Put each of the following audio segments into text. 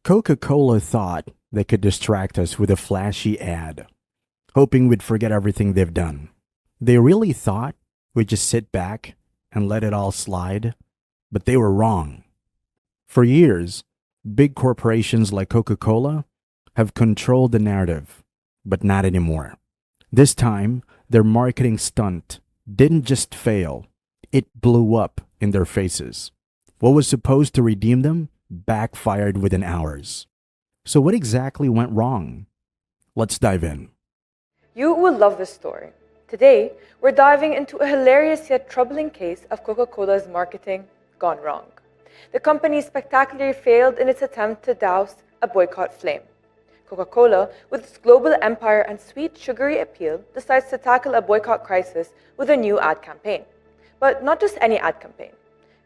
Coca-Cola thought they could distract us with a flashy ad, hoping we'd forget everything they've done. They really thought we'd just sit back and let it all slide, but they were wrong. For years, big corporations like Coca-Cola have controlled the narrative, but not anymore. This time, their marketing stunt didn't just fail, it blew up in their faces. What was supposed to redeem them backfired within hours. So what exactly went wrong? Let's dive in. You will love this story. Today, we're diving into a hilarious yet troubling case of Coca-Cola's marketing gone wrong. The company spectacularly failed in its attempt to douse a boycott flame. Coca-Cola, with its global empire and sweet, sugary appeal, decides to tackle a boycott crisis with a new ad campaign. But not just any ad campaign.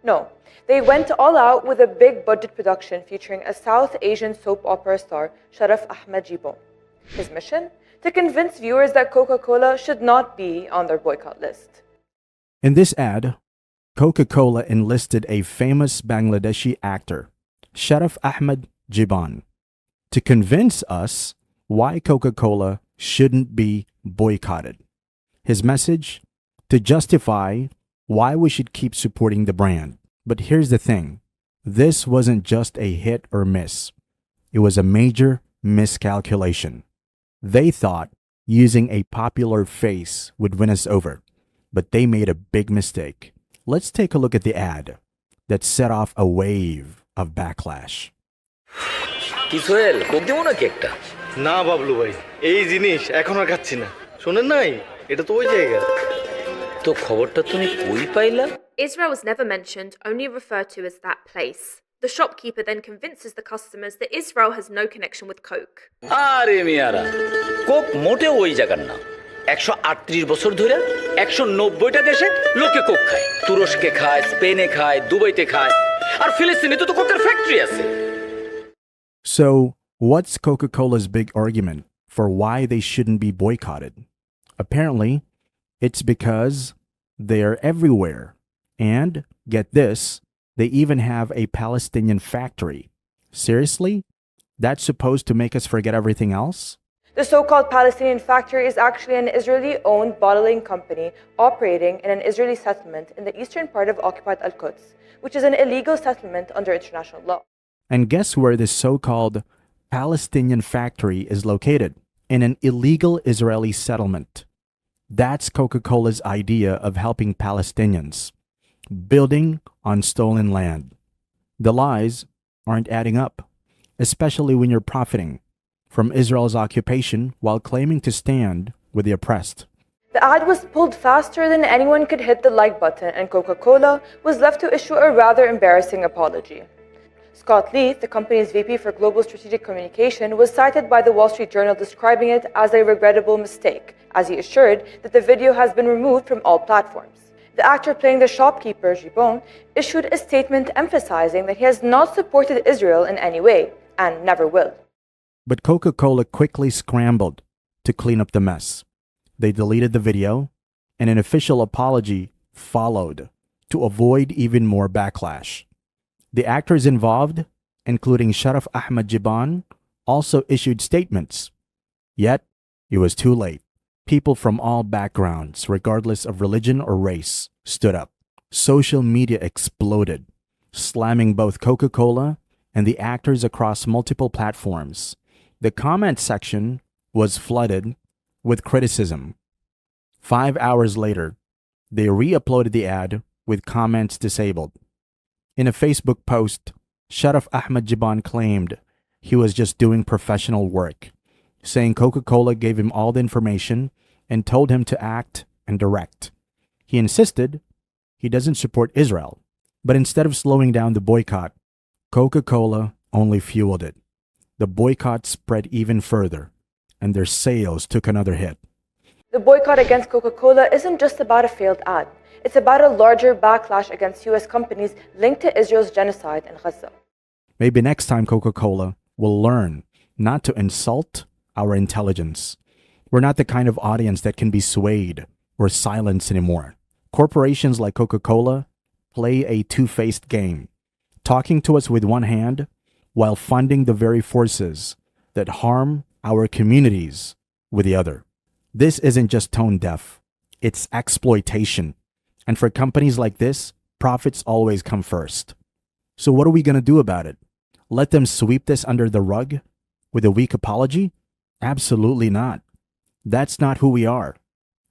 No, they went all out with a big budget production featuring a South Asian soap opera star, Sharaf Ahmed Jibon. His mission? To convince viewers that Coca-Cola should not be on their boycott list. In this ad, Coca-Cola enlisted a famous Bangladeshi actor, Sharaf Ahmed Jibon, to convince us why Coca-Cola shouldn't be boycotted. His message? To justify why we should keep supporting the brand. But here's the thing. This wasn't just a hit or miss. It was a major miscalculation. They thought using a popular face would win us over, but they made a big mistake. Let's take a look at the ad that set off a wave of backlash. কি Sohel Coke দেবো নাকি একটা না বাবলু ভাই এই জিনিস এখন আর খাচ্ছি না শোনেন নাই এটা তো ওই জায়গা তো খবরটা তুমি কই পাইলা Israel was never mentioned, only referred to as that place. The shopkeeper then convinces the customers that Israel has no connection with Coke. আরে মিয়ারা কোক মোটেও ওই জায়গার না 138 বছর ধরে 190টা দেশে লোকে কোক খায় তুরস্কে খায় স্পেনে খায় দুবাইতে খায় আর ফিলিস্তিনে তো কোকের ফ্যাক্টরি আছে So, what's Coca-Cola's big argument for why they shouldn't be boycotted? Apparently, it's because they're everywhere. And, get this, they even have a Palestinian factory. Seriously? That's supposed to make us forget everything else? The so-called Palestinian factory is actually an Israeli-owned bottling company operating in an Israeli settlement in the eastern part of occupied Al-Quds, which is an illegal settlement under international law. And guess where this so-called Palestinian factory is located? In an illegal Israeli settlement. That's Coca-Cola's idea of helping Palestinians. Building on stolen land. The lies aren't adding up, especially when you're profiting from Israel's occupation while claiming to stand with the oppressed. The ad was pulled faster than anyone could hit the like button, and Coca-Cola was left to issue a rather embarrassing apology. Scott Leith, the company's VP for Global Strategic Communication, was cited by the Wall Street Journal describing it as a regrettable mistake, as he assured that the video has been removed from all platforms. The actor playing the shopkeeper, Jibon, issued a statement emphasizing that he has not supported Israel in any way, and never will. But Coca-Cola quickly scrambled to clean up the mess. They deleted the video, and an official apology followed to avoid even more backlash. The actors involved, including Sharaf Ahmed Jibon, also issued statements. Yet, it was too late. People from all backgrounds, regardless of religion or race, stood up. Social media exploded, slamming both Coca-Cola and the actors across multiple platforms. The comment section was flooded with criticism. 5 hours later, they re-uploaded the ad with comments disabled. In a Facebook post, Sharaf Ahmed Jibon claimed he was just doing professional work, saying Coca-Cola gave him all the information and told him to act and direct. He insisted he doesn't support Israel, but instead of slowing down the boycott, Coca-Cola only fueled it. The boycott spread even further, and their sales took another hit. The boycott against Coca-Cola isn't just about a failed ad. It's about a larger backlash against US companies linked to Israel's genocide in Gaza. Maybe next time Coca-Cola will learn not to insult our intelligence. We're not the kind of audience that can be swayed or silenced anymore. Corporations like Coca-Cola play a two-faced game, talking to us with one hand while funding the very forces that harm our communities with the other. This isn't just tone deaf, it's exploitation. And for companies like this, profits always come first. So what are we going to do about it? Let them sweep this under the rug with a weak apology? Absolutely not. That's not who we are.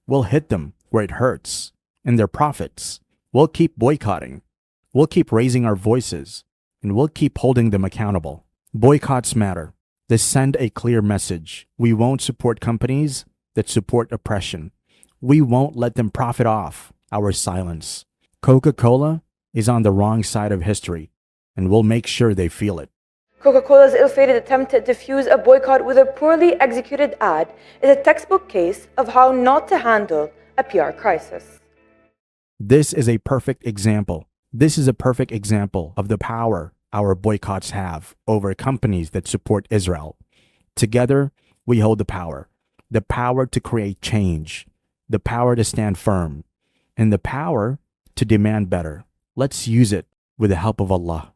We'll hit them where it hurts, in their profits. We'll keep boycotting. We'll keep raising our voices, and we'll keep holding them accountable. Boycotts matter. They send a clear message. We won't support companies that support oppression. We won't let them profit off our silence. Coca-Cola is on the wrong side of history, and we'll make sure they feel it. Coca-Cola's ill-fated attempt to defuse a boycott with a poorly executed ad is a textbook case of how not to handle a PR crisis. This is a perfect example. This is a perfect example of the power our boycotts have over companies that support Israel. Together, we hold the power to create change, the power to stand firm, and the power to demand better. Let's use it with the help of Allah.